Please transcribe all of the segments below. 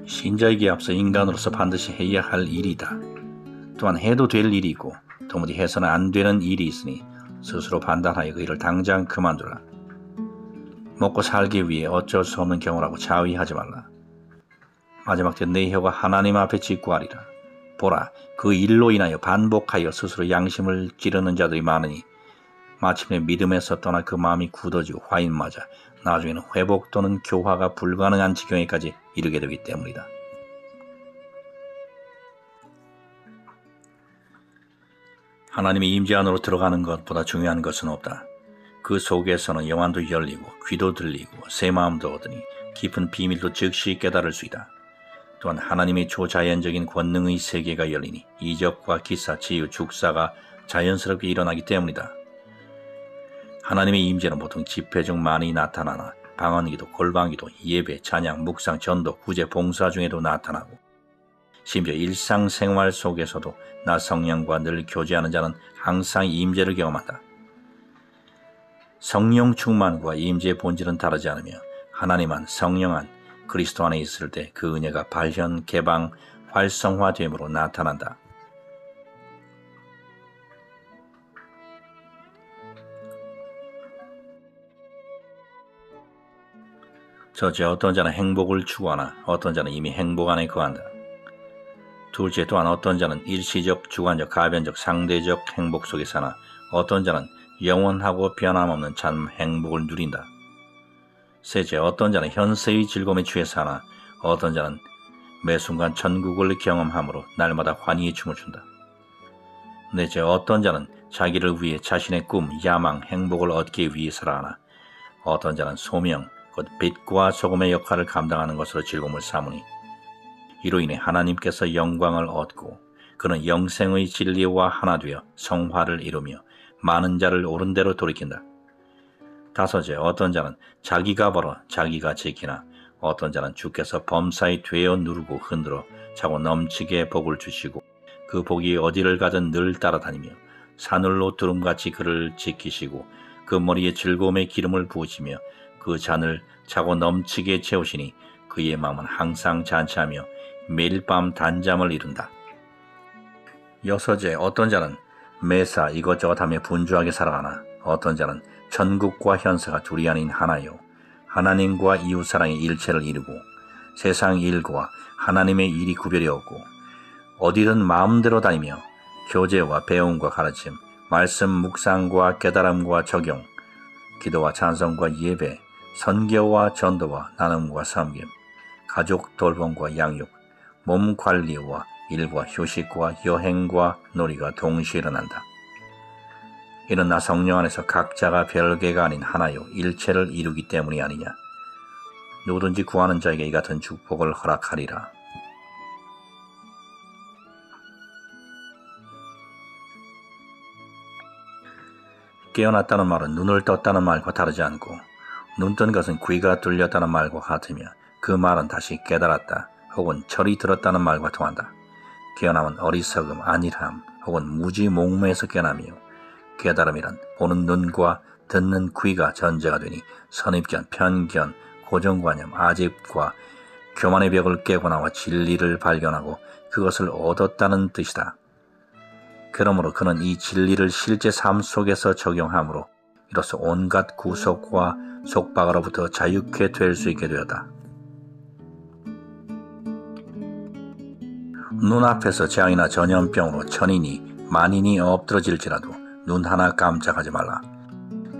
신자에게 앞서 인간으로서 반드시 해야 할 일이다. 또한 해도 될 일이 있고 도무지 해서는 안 되는 일이 있으니 스스로 판단하여 그 일을 당장 그만두라. 먹고 살기 위해 어쩔 수 없는 경우라고 자위하지 말라. 마지막 때 내 혀가 하나님 앞에 직구하리라. 보라, 그 일로 인하여 반복하여 스스로 양심을 찌르는 자들이 많으니 마침내 믿음에서 떠나 그 마음이 굳어지고 화인 맞아 나중에는 회복 또는 교화가 불가능한 지경에까지 이르게 되기 때문이다. 하나님의 임재 안으로 들어가는 것보다 중요한 것은 없다. 그 속에서는 영안도 열리고 귀도 들리고 새 마음도 얻으니 깊은 비밀도 즉시 깨달을 수 있다. 또한 하나님의 초자연적인 권능의 세계가 열리니 이적과 기사, 치유, 축사가 자연스럽게 일어나기 때문이다. 하나님의 임재는 보통 집회 중 많이 나타나나 방언기도, 골방기도, 예배, 찬양, 묵상, 전도, 구제, 봉사 중에도 나타나고 심지어 일상생활 속에서도 나 성령과 늘 교제하는 자는 항상 임재를 경험한다. 성령 충만과 임재의 본질은 다르지 않으며 하나님 안, 성령 안, 그리스도 안에 있을 때 그 은혜가 발현, 개방, 활성화됨으로 나타난다. 첫째, 어떤 자는 행복을 추구하나 어떤 자는 이미 행복 안에 거한다. 둘째, 또한 어떤 자는 일시적, 주관적, 가변적, 상대적 행복 속에 사나 어떤 자는 영원하고 변함없는 참 행복을 누린다. 셋째, 어떤 자는 현세의 즐거움에 취해 사나 어떤 자는 매 순간 천국을 경험함으로 날마다 환희의 춤을 춘다. 넷째, 어떤 자는 자기를 위해 자신의 꿈, 야망, 행복을 얻기 위해 살아가나 어떤 자는 소명, 곧 빛과 소금의 역할을 감당하는 것으로 즐거움을 삼으니 이로 인해 하나님께서 영광을 얻고 그는 영생의 진리와 하나 되어 성화를 이루며 많은 자를 옳은 대로 돌이킨다. 다섯째, 어떤 자는 자기가 벌어 자기가 지키나 어떤 자는 주께서 범사에 되어 누르고 흔들어 차고 넘치게 복을 주시고 그 복이 어디를 가든 늘 따라다니며 사늘로 두름같이 그를 지키시고 그 머리에 즐거움의 기름을 부으시며 그 잔을 차고 넘치게 채우시니 그의 마음은 항상 잔치하며 매일 밤 단잠을 이룬다. 여섯째, 어떤 자는 매사 이것저것 하며 분주하게 살아가나 어떤 자는 천국과 현세가 둘이 아닌 하나요 하나님과 이웃사랑의 일체를 이루고 세상 일과 하나님의 일이 구별이 없고 어디든 마음대로 다니며 교제와 배움과 가르침, 말씀 묵상과 깨달음과 적용, 기도와 찬송과 예배, 선교와 전도와 나눔과 섬김, 가족 돌봄과 양육, 몸 관리와 일과 휴식과 여행과 놀이가 동시에 일어난다. 이는 나 성령 안에서 각자가 별개가 아닌 하나요 일체를 이루기 때문이 아니냐. 누구든지 구하는 자에게 이 같은 축복을 허락하리라. 깨어났다는 말은 눈을 떴다는 말과 다르지 않고 눈 뜬 것은 귀가 뚫렸다는 말과 같으며 그 말은 다시 깨달았다 혹은 철이 들었다는 말과 통한다. 깨어남은 어리석음, 안일함 혹은 무지 몽매에서 깨어나며 깨달음이란 보는 눈과 듣는 귀가 전제가 되니 선입견, 편견, 고정관념, 아집과 교만의 벽을 깨고 나와 진리를 발견하고 그것을 얻었다는 뜻이다. 그러므로 그는 이 진리를 실제 삶 속에서 적용함으로 이로써 온갖 구속과 속박으로부터 자유케 될 수 있게 되었다. 눈앞에서 재앙이나 전염병으로 천인이 만인이 엎드러질지라도 눈 하나 깜짝하지 말라.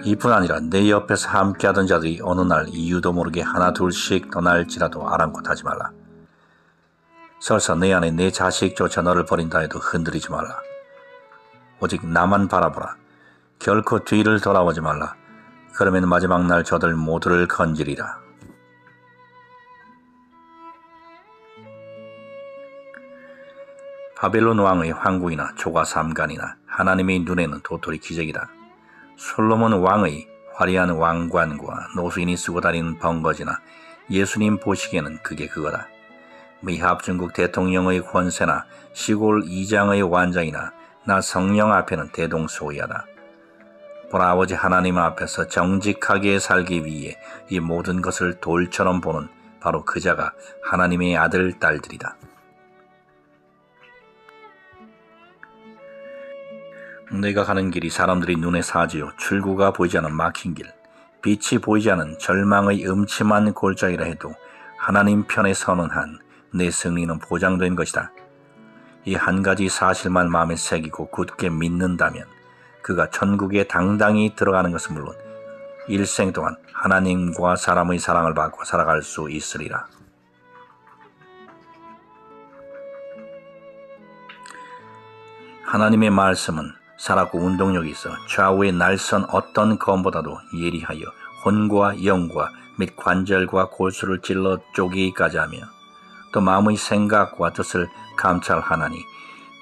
이뿐 아니라 내 옆에서 함께하던 자들이 어느 날 이유도 모르게 하나 둘씩 떠날지라도 아랑곳하지 말라. 설사 내 안에 내 자식조차 너를 버린다 해도 흔들리지 말라. 오직 나만 바라보라. 결코 뒤를 돌아보지 말라. 그러면 마지막 날 저들 모두를 건지리라. 바벨론 왕의 황궁이나 조가 삼간이나 하나님의 눈에는 도토리 기적이다. 솔로몬 왕의 화려한 왕관과 노수인이 쓰고 다니는 번거지나 예수님 보시기에는 그게 그거다. 미합 중국 대통령의 권세나 시골 이장의 완장이나 나 성령 앞에는 대동소이하다. 보라, 아버지 하나님 앞에서 정직하게 살기 위해 이 모든 것을 돌처럼 보는 바로 그 자가 하나님의 아들, 딸들이다. 너희가 가는 길이 사람들이 눈에 사지요 출구가 보이지 않은 막힌 길, 빛이 보이지 않은 절망의 음침한 골짜기라 해도 하나님 편에 서는 한 내 승리는 보장된 것이다. 이 한 가지 사실만 마음에 새기고 굳게 믿는다면 그가 천국에 당당히 들어가는 것은 물론 일생 동안 하나님과 사람의 사랑을 받고 살아갈 수 있으리라. 하나님의 말씀은 살았고 운동력이 있어 좌우에 날선 어떤 검보다도 예리하여 혼과 영과 및 관절과 골수를 찔러 쪼개기까지 하며 또 마음의 생각과 뜻을 감찰하나니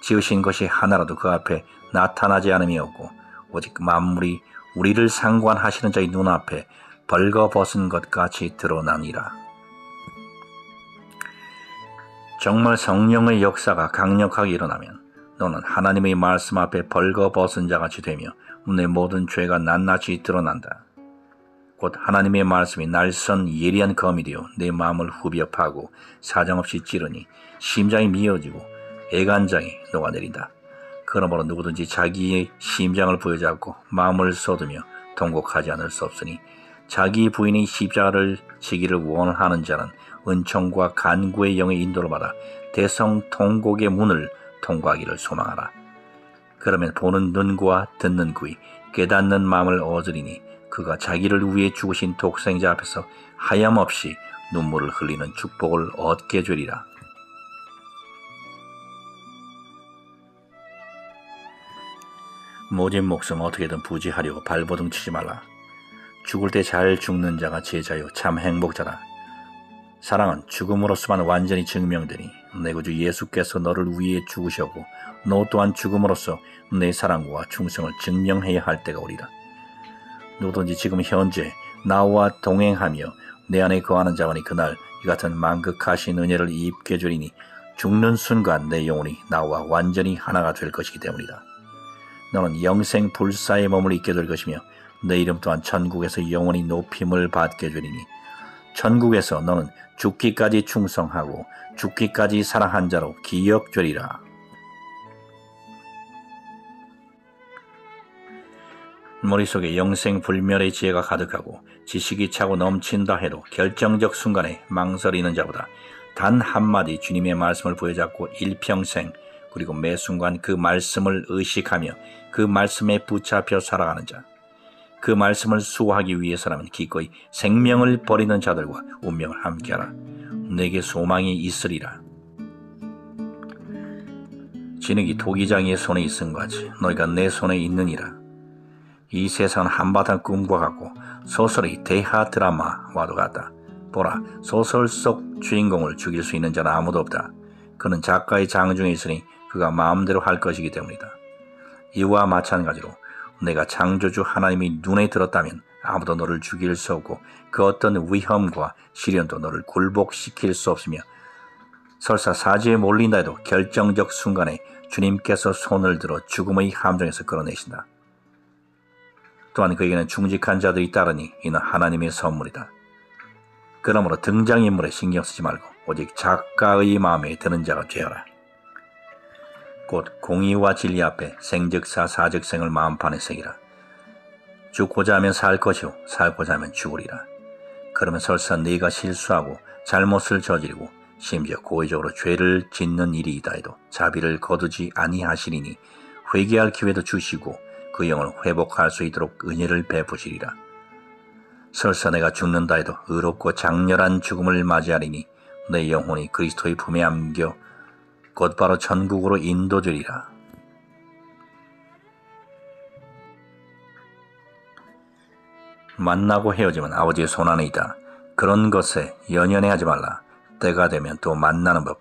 지으신 것이 하나라도 그 앞에 나타나지 않음이 없고 오직 만물이 우리를 상관하시는 자의 눈앞에 벌거벗은 것 같이 드러나니라. 정말 성령의 역사가 강력하게 일어나면 너는 하나님의 말씀 앞에 벌거벗은 자같이 되며 내 모든 죄가 낱낱이 드러난다. 곧 하나님의 말씀이 날선 예리한 검이 되어 내 마음을 후벼 파고 사정없이 찌르니 심장이 미어지고 애간장이 녹아내린다. 그러므로 누구든지 자기의 심장을 부여잡고 마음을 쏟으며 통곡하지 않을 수 없으니 자기 부인이 십자가를 지기를 원하는 자는 은총과 간구의 영의 인도를 받아 대성통곡의 문을 통과하기를 소망하라. 그러면 보는 눈과 듣는 귀, 깨닫는 마음을 얻으리니 그가 자기를 위해 죽으신 독생자 앞에서 하염없이 눈물을 흘리는 축복을 얻게 되리라. 모진 목숨 어떻게든 부지하려고 발버둥 치지 말라. 죽을 때 잘 죽는 자가 제자요 참 행복자다. 사랑은 죽음으로서만 완전히 증명되니 내 구주 예수께서 너를 위해 죽으셨고 너 또한 죽음으로써 내 사랑과 충성을 증명해야 할 때가 오리라. 누구든지 지금 현재 나와 동행하며 내 안에 거하는 자만이 그날 이 같은 만극하신 은혜를 입게 되리니 죽는 순간 내 영혼이 나와 완전히 하나가 될 것이기 때문이다. 너는 영생 불사의 몸을 입게 될 것이며 내 이름 또한 천국에서 영원히 높임을 받게 되리니 천국에서 너는 죽기까지 충성하고 죽기까지 사랑한 자로 기억되리라. 머릿속에 영생불멸의 지혜가 가득하고 지식이 차고 넘친다 해도 결정적 순간에 망설이는 자보다 단 한마디 주님의 말씀을 부여잡고 일평생 그리고 매 순간 그 말씀을 의식하며 그 말씀에 붙잡혀 살아가는 자, 그 말씀을 수호하기 위해서라면 기꺼이 생명을 버리는 자들과 운명을 함께하라. 내게 소망이 있으리라. 진흙이 토기장이의 손에 있은 같이 너희가 내 손에 있느니라. 이 세상은 한바탕 꿈과 같고 소설의 대하 드라마와도 같다. 보라, 소설 속 주인공을 죽일 수 있는 자는 아무도 없다. 그는 작가의 장중에 있으니 그가 마음대로 할 것이기 때문이다. 이와 마찬가지로 내가 창조주 하나님이 눈에 들었다면 아무도 너를 죽일 수 없고 그 어떤 위험과 시련도 너를 굴복시킬 수 없으며 설사 사지에 몰린다 해도 결정적 순간에 주님께서 손을 들어 죽음의 함정에서 끌어내신다. 또한 그에게는 충직한 자들이 따르니 이는 하나님의 선물이다. 그러므로 등장인물에 신경 쓰지 말고 오직 작가의 마음에 드는 자가 되어라. 곧 공의와 진리 앞에 생즉사 사즉생을 마음판에 새기라. 죽고자 하면 살 것이요 살고자 하면 죽으리라. 그러면 설사 네가 실수하고 잘못을 저지르고 심지어 고의적으로 죄를 짓는 일이 있다 해도 자비를 거두지 아니하시리니 회개할 기회도 주시고 그 영을 회복할 수 있도록 은혜를 베푸시리라. 설사 내가 죽는다 해도 의롭고 장렬한 죽음을 맞이하리니 내 영혼이 그리스도의 품에 안겨 곧바로 천국으로 인도되리라. 만나고 헤어짐은 아버지의 손안에 있다. 그런 것에 연연해하지 말라. 때가 되면 또 만나는 법.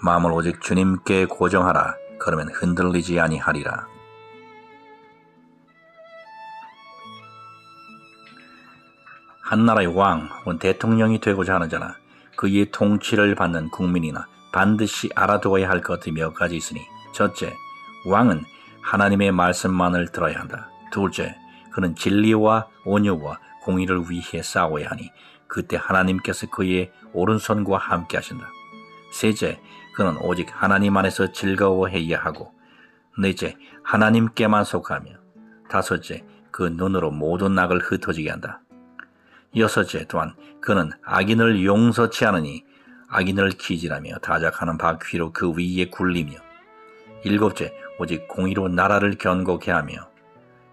마음을 오직 주님께 고정하라. 그러면 흔들리지 아니하리라. 한 나라의 왕 혹은 대통령이 되고자 하는 자나 그의 통치를 받는 국민이나 반드시 알아두어야 할 것들이 몇 가지 있으니 첫째, 왕은 하나님의 말씀만을 들어야 한다. 둘째, 그는 진리와 온유와 공의를 위해 싸워야 하니 그때 하나님께서 그의 오른손과 함께 하신다. 셋째, 그는 오직 하나님 안에서 즐거워해야 하고, 넷째, 하나님께만 속하며, 다섯째, 그 눈으로 모든 악을 흩어지게 한다. 여섯째, 또한 그는 악인을 용서치 않으니 악인을 기질하며 다작하는 바퀴로 그 위에 굴리며, 일곱째, 오직 공의로 나라를 견고케 하며,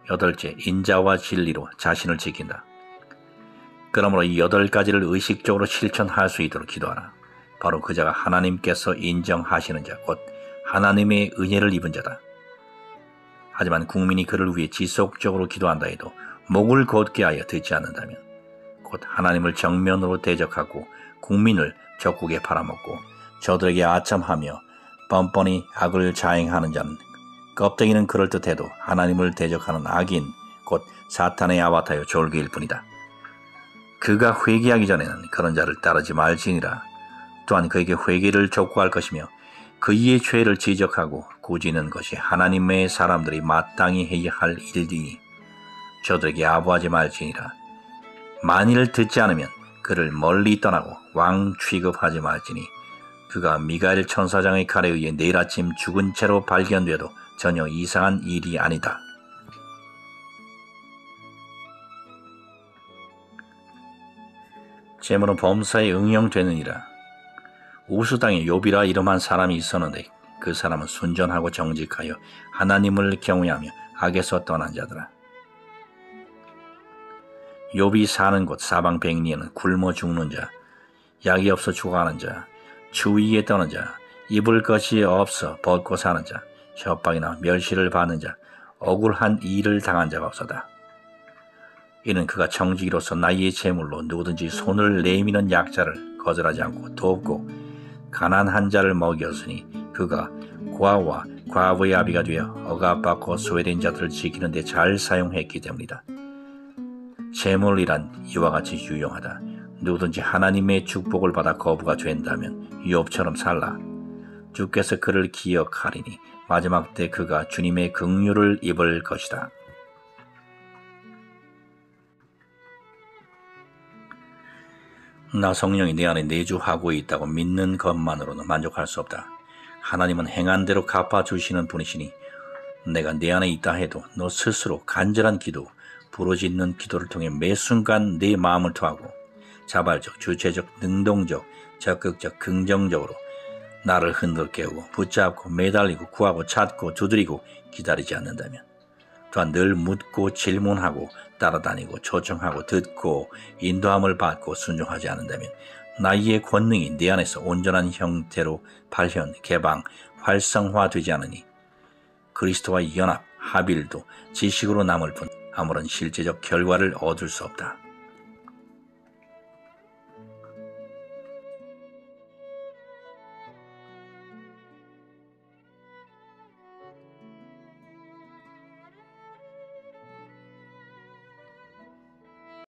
여덟째, 인자와 진리로 자신을 지킨다. 그러므로 이 8가지를 의식적으로 실천할 수 있도록 기도하라. 바로 그 자가 하나님께서 인정하시는 자, 곧 하나님의 은혜를 입은 자다. 하지만 국민이 그를 위해 지속적으로 기도한다 해도 목을 곧게 하여 듣지 않는다면, 곧 하나님을 정면으로 대적하고 국민을 적국에 팔아먹고 저들에게 아첨하며 뻔뻔히 악을 자행하는 자는, 껍데기는 그럴듯해도 하나님을 대적하는 악인, 곧 사탄의 아바타요 졸개일 뿐이다. 그가 회개하기 전에는 그런 자를 따르지 말지니라. 또한 그에게 회개를 촉구할 것이며 그의 죄를 지적하고 꾸짖는 것이 하나님의 사람들이 마땅히 해야 할 일이니 저들에게 아부하지 말지니라. 만일 듣지 않으면 그를 멀리 떠나고 왕 취급하지 말지니 그가 미가엘 천사장의 칼에 의해 내일 아침 죽은 채로 발견되어도 전혀 이상한 일이 아니다. 재물은 범사에 응용되느니라. 우스 땅에 욥이라 이름한 사람이 있었는데 그 사람은 순전하고 정직하여 하나님을 경외하며 악에서 떠난 자더라. 욥이 사는 곳 사방 백리에는 굶어 죽는 자, 약이 없어 죽어가는 자, 추위에 떠는 자, 입을 것이 없어 벗고 사는 자, 협박이나 멸시를 받는 자, 억울한 일을 당한 자가 없었다. 이는 그가 정직이로서 나의 재물로 누구든지 손을 내미는 약자를 거절하지 않고 돕고 가난한 자를 먹였으니 그가 고아와 과부의 아비가 되어 억압받고 소외된 자들을 지키는 데 잘 사용했기 때문이다. 재물이란 이와 같이 유용하다. 누구든지 하나님의 축복을 받아 거부가 된다면 욥처럼 살라. 주께서 그를 기억하리니 마지막 때 그가 주님의 긍휼을 입을 것이다. 나 성령이 내 안에 내주하고 있다고 믿는 것만으로는 만족할 수 없다. 하나님은 행한 대로 갚아주시는 분이시니 내가 내 안에 있다 해도 너 스스로 간절한 기도, 부르짖는 기도를 통해 매 순간 내 마음을 토하고 자발적, 주체적, 능동적, 적극적, 긍정적으로 나를 흔들 깨우고 붙잡고 매달리고 구하고 찾고 두드리고 기다리지 않는다면, 또한 늘 묻고 질문하고 따라다니고 초청하고 듣고 인도함을 받고 순종하지 않는다면 나의 권능이 내 안에서 온전한 형태로 발현, 개방, 활성화되지 않으니 그리스도와 연합, 합일도 지식으로 남을 뿐 아무런 실제적 결과를 얻을 수 없다.